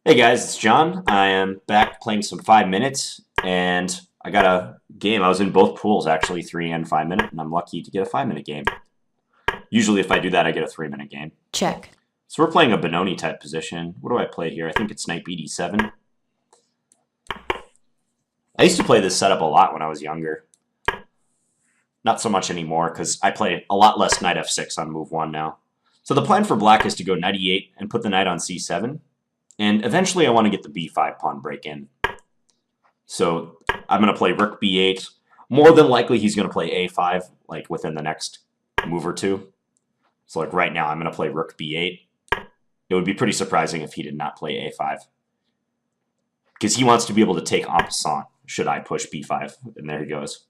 Hey guys, it's John. I am back playing some 5 minutes, and I got a game. I was in both pools actually, 3 and 5 minute, and I'm lucky to get a 5 minute game. Usually, if I do that, I get a 3 minute game. Check. So we're playing a Benoni type position. What do I play here? I think it's Knight BD7. I used to play this setup a lot when I was younger. Not so much anymore because I play a lot less Knight F6 on move 1 now. So the plan for black is to go Knight E8 and put the knight on C7. And eventually I want to get the B5 pawn break in. So I'm going to play Rook B8. More than likely, he's going to play A5, like within the next move or two. So like right now, I'm going to play Rook B8. It would be pretty surprising if he did not play A5. Because he wants to be able to take en passant, should I push B5. And there he goes.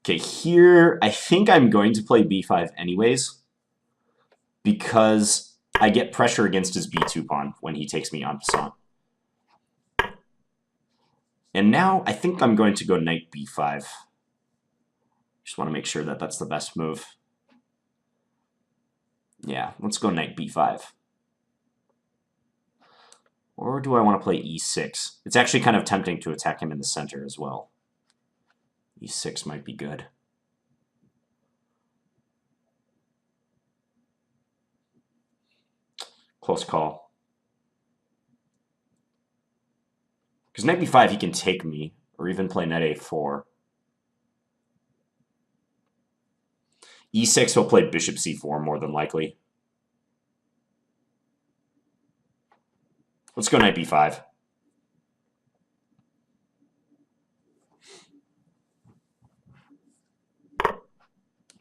Okay, here, I think I'm going to play B5 anyways. Because I get pressure against his B2 pawn when he takes me en passant. And now I think I'm going to go Knight B5. Just want to make sure that that's the best move. Yeah, let's go Knight B5. Or do I want to play E6? It's actually kind of tempting to attack him in the center as well. E6 might be good. Close call. Because Knight B5, he can take me, or even play Knight A4. E6, he'll play Bishop C4 more than likely. Let's go Knight B5.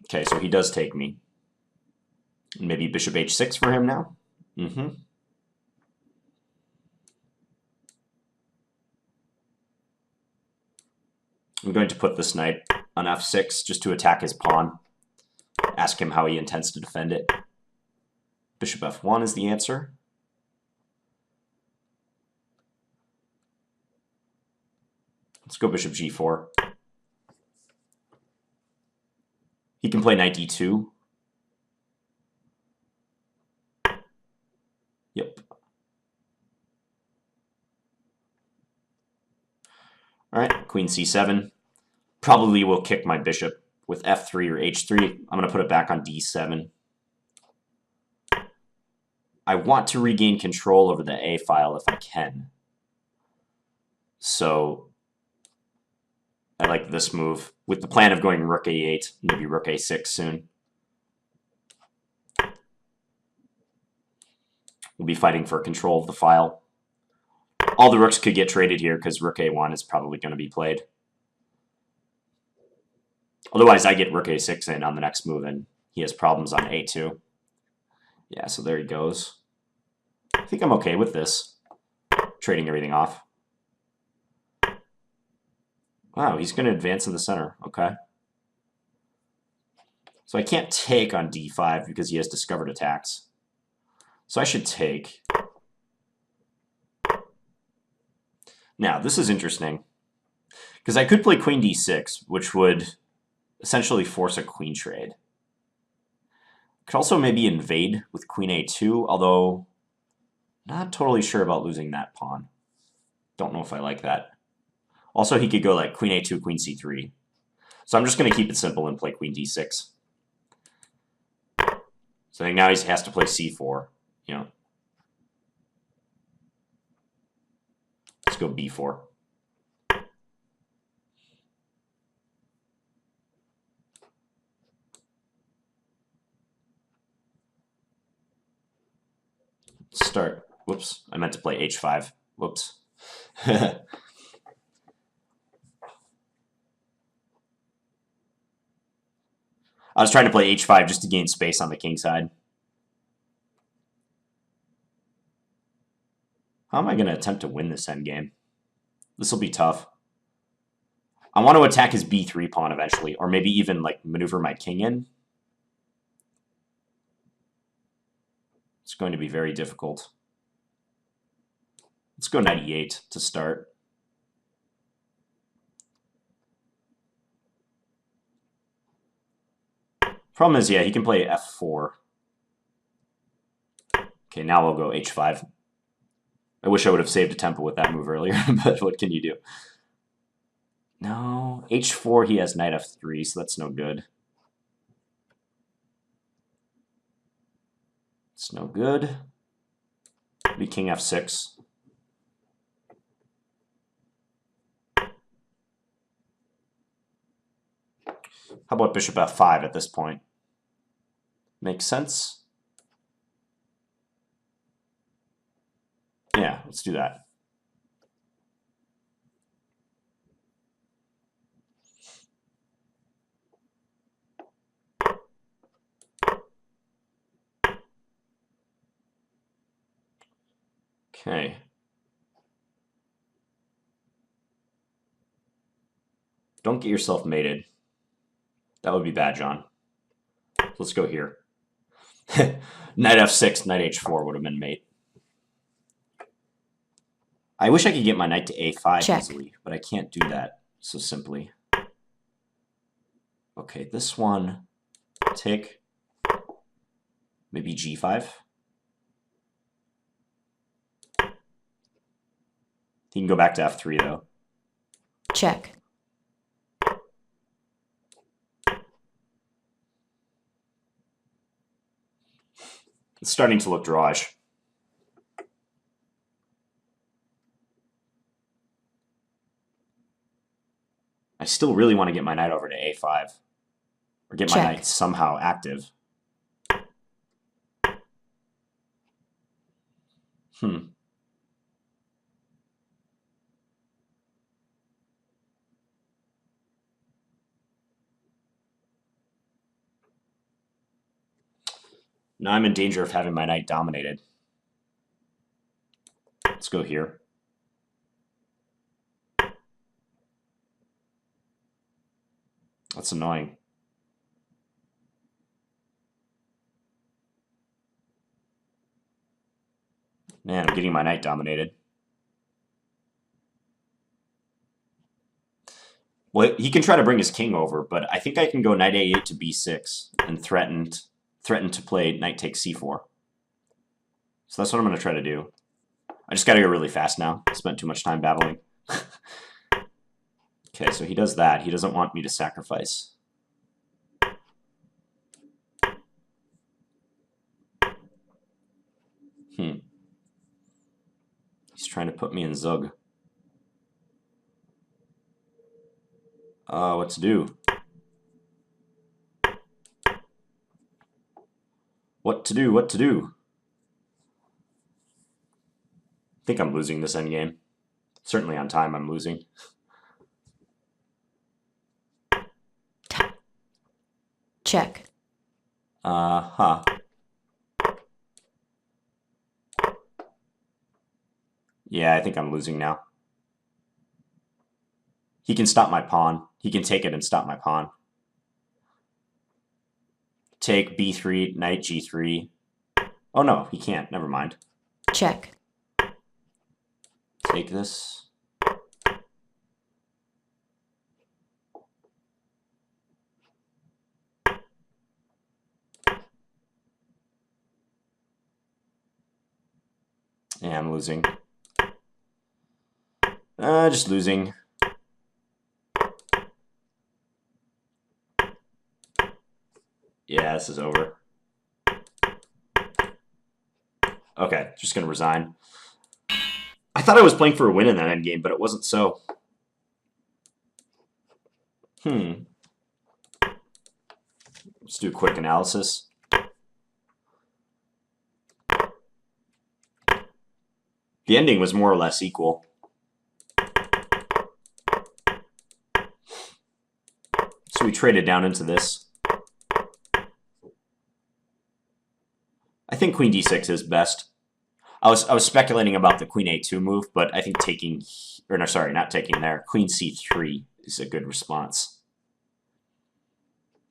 Okay, so he does take me. Maybe Bishop H6 for him now? Mm-hmm. I'm going to put this knight on F6 just to attack his pawn. Ask him how he intends to defend it. Bishop F1 is the answer. Let's go Bishop G4. He can play Knight D2. Yep. All right, Queen C7. Probably will kick my bishop with F3 or H3. I'm going to put it back on D7. I want to regain control over the A file if I can. So I like this move with the plan of going Rook A8, maybe Rook A6 soon. We'll be fighting for control of the file. All the rooks could get traded here because Rook A1 is probably going to be played. Otherwise, I get Rook A6 in on the next move, and he has problems on A2. Yeah, so there he goes. I think I'm okay with this. Trading everything off. Wow, he's going to advance in the center. Okay. So I can't take on D5 because he has discovered attacks. So I should take. Now, this is interesting. Because I could play Queen D6, which would essentially force a queen trade. Could also maybe invade with Queen A2, although not totally sure about losing that pawn. Don't know if I like that. Also, he could go like Queen A2, Queen C3. So I'm just going to keep it simple and play Queen D6. So I think now he has to play C4. You know. Let's go B4. Start. Whoops, I meant to play H5. Whoops. I was trying to play H5 just to gain space on the king side. How am I going to attempt to win this endgame? This will be tough. I want to attack his B3 pawn eventually, or maybe even like maneuver my king in. It's going to be very difficult. Let's go Knight E8 to start. Problem is, yeah, he can play F4. Okay, now we'll go H5. I wish I would have saved a tempo with that move earlier, but what can you do? No, h4, he has knight f3, so that's no good. It's no good. Be king f6. How about bishop f5 at this point? Makes sense? Yeah, let's do that. Okay. Don't get yourself mated. That would be bad, John. Let's go here. Knight f6, knight h4 would have been mate. I wish I could get my knight to a5 Check. easily, but I can't do that so simply. Okay, this one, take, maybe g5. He can go back to f3, though. Check. It's starting to look drawish. I still really want to get my knight over to a5. Or get my knight somehow active. Now I'm in danger of having my knight dominated. Let's go here. That's annoying. Man, I'm getting my knight dominated. Well, he can try to bring his king over, but I think I can go knight a8 to b6 and threaten to play knight takes c4. So that's what I'm going to try to do. I just got to go really fast now. I spent too much time battling. Okay, so he does that. He doesn't want me to sacrifice. He's trying to put me in Zug. What to do? What to do? What to do? I think I'm losing this endgame. Certainly on time I'm losing. Check. Uh-huh. Yeah, I think I'm losing now. He can stop my pawn. He can take it and stop my pawn. Take b3, knight g3. Oh no, he can't. Never mind. Check. Take this. Yeah, I'm losing. Just losing. Yeah, this is over. Okay, just gonna resign. I thought I was playing for a win in that endgame, but it wasn't so. Let's do a quick analysis. The ending was more or less equal. So we traded down into this. I think queen d6 is best. I was speculating about the queen a2 move, but I think taking, or no, sorry, not taking there. Queen c3 is a good response.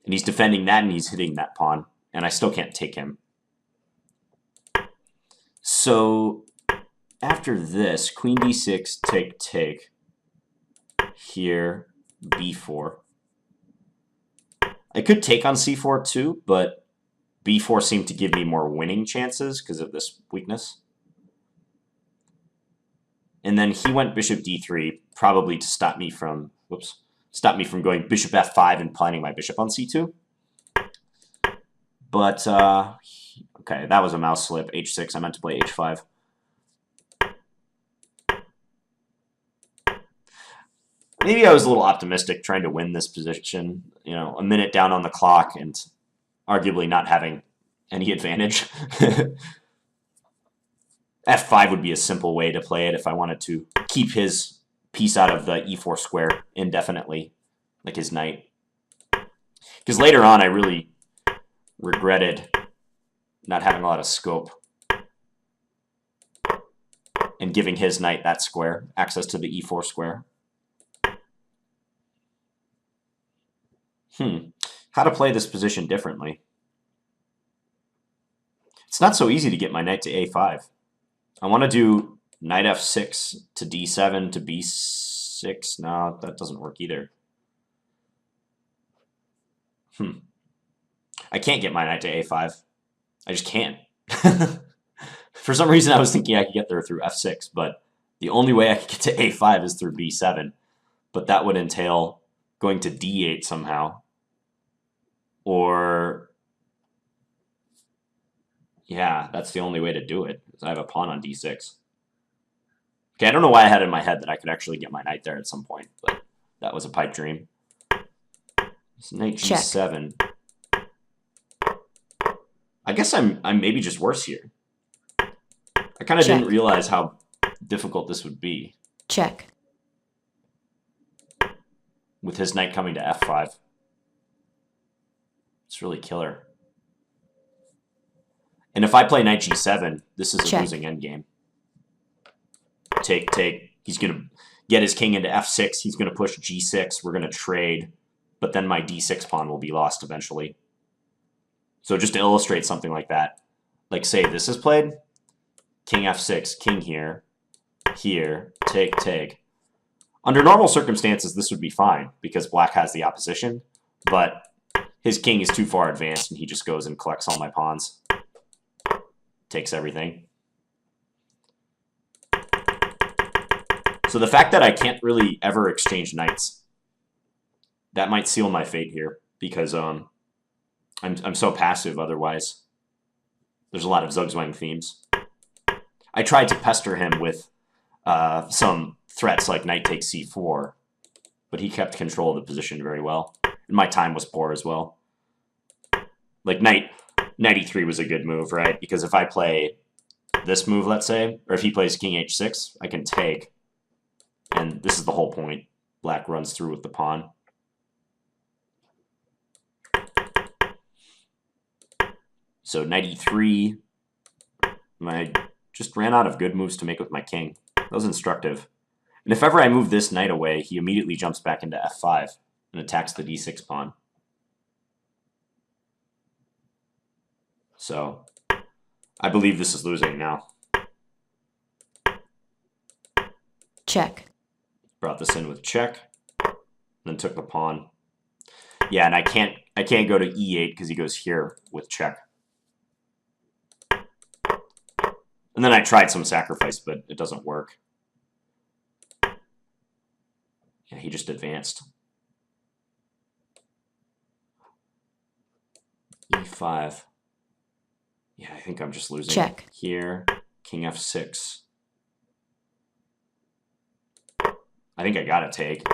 And he's defending that, and he's hitting that pawn, and I still can't take him. So after this, queen d6, take. Here, b4. I could take on c4 too, but b4 seemed to give me more winning chances because of this weakness. And then he went bishop d3, probably to stop me from, going bishop f5 and planting my bishop on c2. But, okay, that was a mouse slip. h6, I meant to play h5. Maybe I was a little optimistic trying to win this position, you know, a minute down on the clock and arguably not having any advantage. f5 would be a simple way to play it if I wanted to keep his piece out of the e4 square indefinitely, like his knight. Because later on, I really regretted not having a lot of scope and giving his knight that square, access to the e4 square. How to play this position differently. It's not so easy to get my knight to a5. I want to do knight f6 to d7 to b6. No, that doesn't work either. I can't get my knight to a5. I just can't. For some reason, I was thinking I could get there through f6, but the only way I could get to a5 is through b7. But that would entail going to d8 somehow. Or, yeah, that's the only way to do it. I have a pawn on d6. Okay, I don't know why I had in my head that I could actually get my knight there at some point, but that was a pipe dream. It's knight g7. Check. I guess I'm maybe just worse here. I kind of didn't realize how difficult this would be. Check. With his knight coming to f5. It's really killer. And if I play knight g7, this is a losing endgame. Take, take. He's going to get his king into f6. He's going to push g6. We're going to trade. But then my d6 pawn will be lost eventually. So just to illustrate something like that, like say this is played, king f6, king here, here, take, take. Under normal circumstances, this would be fine because black has the opposition, but his king is too far advanced and he just goes and collects all my pawns. Takes everything. So the fact that I can't really ever exchange knights, that might seal my fate here because I'm so passive otherwise. There's a lot of Zugzwang themes. I tried to pester him with some threats like knight takes c4, but he kept control of the position very well. And my time was poor as well. Like knight e3 was a good move, right? Because if I play this move, let's say, or if he plays king h6, I can take. And this is the whole point. Black runs through with the pawn. So knight e3. I just ran out of good moves to make with my king. That was instructive. And if ever I move this knight away, he immediately jumps back into f5 and attacks the d6 pawn. So I believe this is losing now. Check. Brought this in with check, then took the pawn. Yeah, and I can't go to e8 because he goes here with check. And then I tried some sacrifice, but it doesn't work. Yeah, he just advanced. e5. Yeah, I think I'm just losing. Check. Here, king f6. I think I gotta take.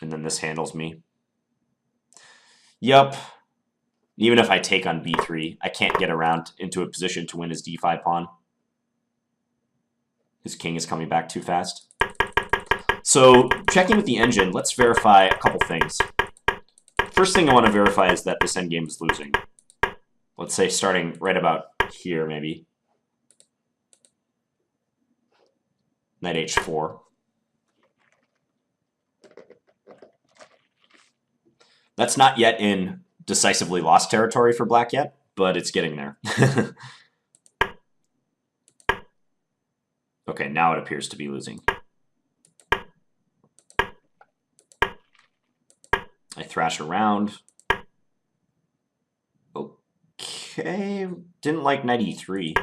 And then this handles me. Yup. Even if I take on b3, I can't get around into a position to win his d5 pawn. His king is coming back too fast. So, checking with the engine, let's verify a couple things. First thing I want to verify is that this endgame is losing. Let's say starting right about here, maybe. Knight h4. That's not yet in decisively lost territory for black yet, but it's getting there. Okay, now it appears to be losing. I thrash around. Okay, didn't like knight e3.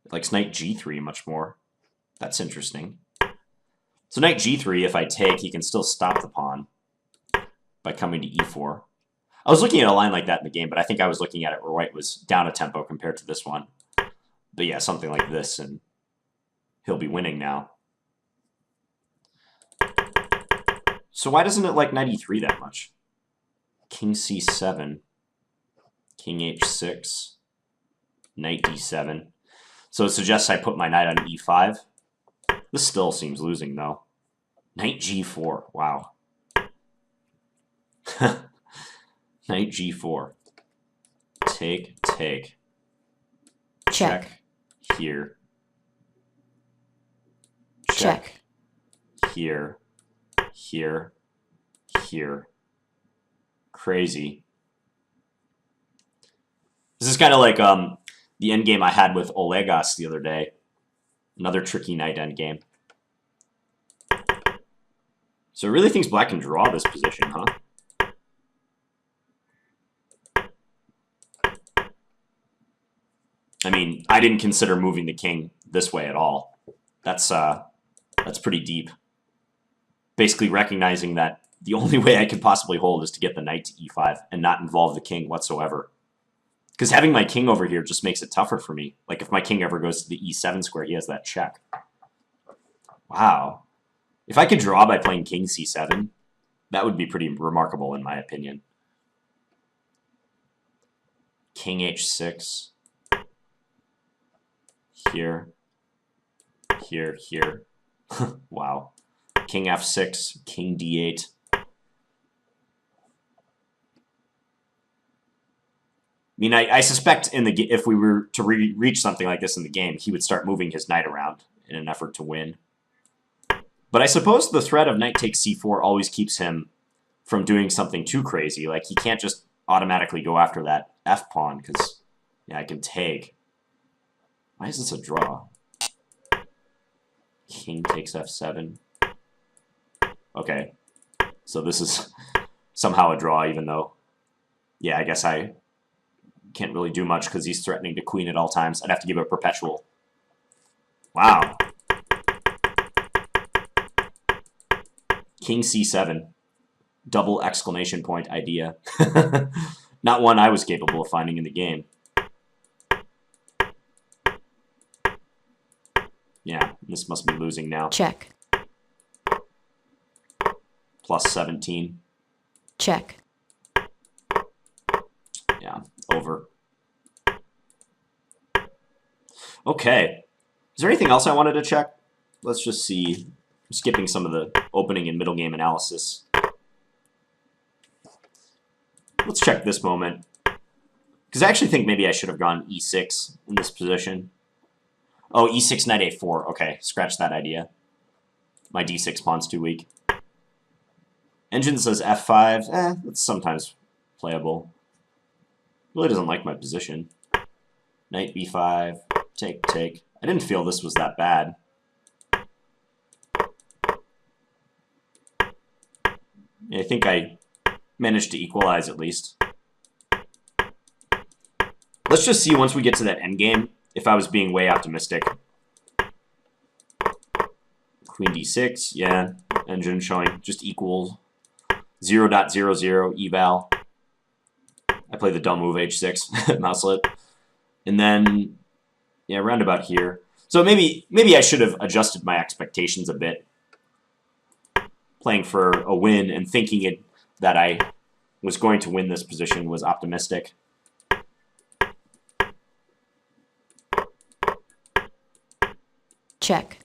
It likes knight g3 much more. That's interesting. So knight g3, if I take, he can still stop the pawn by coming to e4. I was looking at a line like that in the game, but I think I was looking at it where white was down a tempo compared to this one. But yeah, something like this, and he'll be winning now. So why doesn't it like knight e3 that much? King c7, king h6, knight d7. So it suggests I put my knight on e5. This still seems losing, though. Knight g4. Wow. Knight g4. Take, take. Check. Here. Check. Here. Here. Here. Crazy. This is kind of like the endgame I had with Olegas the other day. Another tricky knight endgame. So it really thinks black can draw this position, huh? I mean, I didn't consider moving the king this way at all. That's pretty deep. Basically recognizing that the only way I could possibly hold is to get the knight to e5 and not involve the king whatsoever. Because having my king over here just makes it tougher for me. Like if my king ever goes to the e7 square, he has that check. Wow. If I could draw by playing king c7, that would be pretty remarkable in my opinion. King h6. Here. Here, here. Wow. King f6, king d8. I mean, I suspect in the if we were to reach something like this in the game, he would start moving his knight around in an effort to win. But I suppose the threat of knight takes c4 always keeps him from doing something too crazy. Like, he can't just automatically go after that f-pawn, because, yeah, I can take. Why is this a draw? King takes f7. Okay. So this is somehow a draw, even though, yeah, I guess I can't really do much because he's threatening to queen at all times. I'd have to give it perpetual. Wow. King c7. Double exclamation point idea. Not one I was capable of finding in the game. Yeah, this must be losing now. Check. Plus 17. Check. Yeah, over. Okay. Is there anything else I wanted to check? Let's just see. I'm skipping some of the opening and middle game analysis. Let's check this moment. Because I actually think maybe I should have gone e6 in this position. Oh, e6, knight a4. Okay, scratch that idea. My d6 pawn's too weak. Engine says f5. That's sometimes playable. Really doesn't like my position. Knight b5. Take, take. I didn't feel this was that bad. I think I managed to equalize at least. Let's just see once we get to that endgame if I was being way optimistic. Queen d6, yeah. Engine showing just equals 0.00 eval. I play the dumb move h6, mouselet. And then, yeah, round about here. So maybe I should have adjusted my expectations a bit. Playing for a win and thinking that I was going to win this position was optimistic. Check.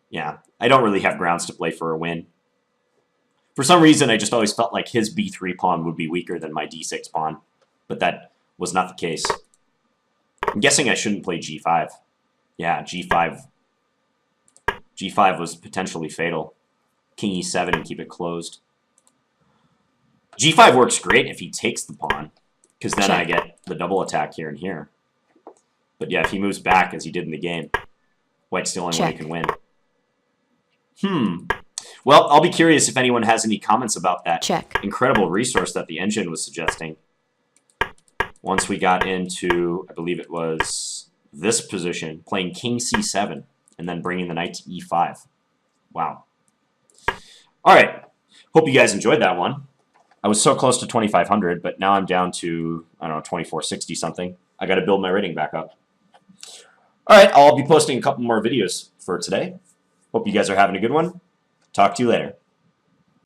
Yeah, I don't really have grounds to play for a win. For some reason, I just always felt like his b3 pawn would be weaker than my d6 pawn, but that was not the case. I'm guessing I shouldn't play g5. Yeah, g5. G5 was potentially fatal. King e7 and keep it closed. g5 works great if he takes the pawn, because then I get the double attack here and here. But yeah, if he moves back as he did in the game, white's the only one who can win. Well, I'll be curious if anyone has any comments about that incredible resource that the engine was suggesting. once we got into, I believe it was this position, playing king c7 and then bringing the knight to e5. Wow. All right. Hope you guys enjoyed that one. I was so close to 2,500, but now I'm down to, I don't know, 2,460 something. I got to build my rating back up. All right, I'll be posting a couple more videos for today. Hope you guys are having a good one. Talk to you later.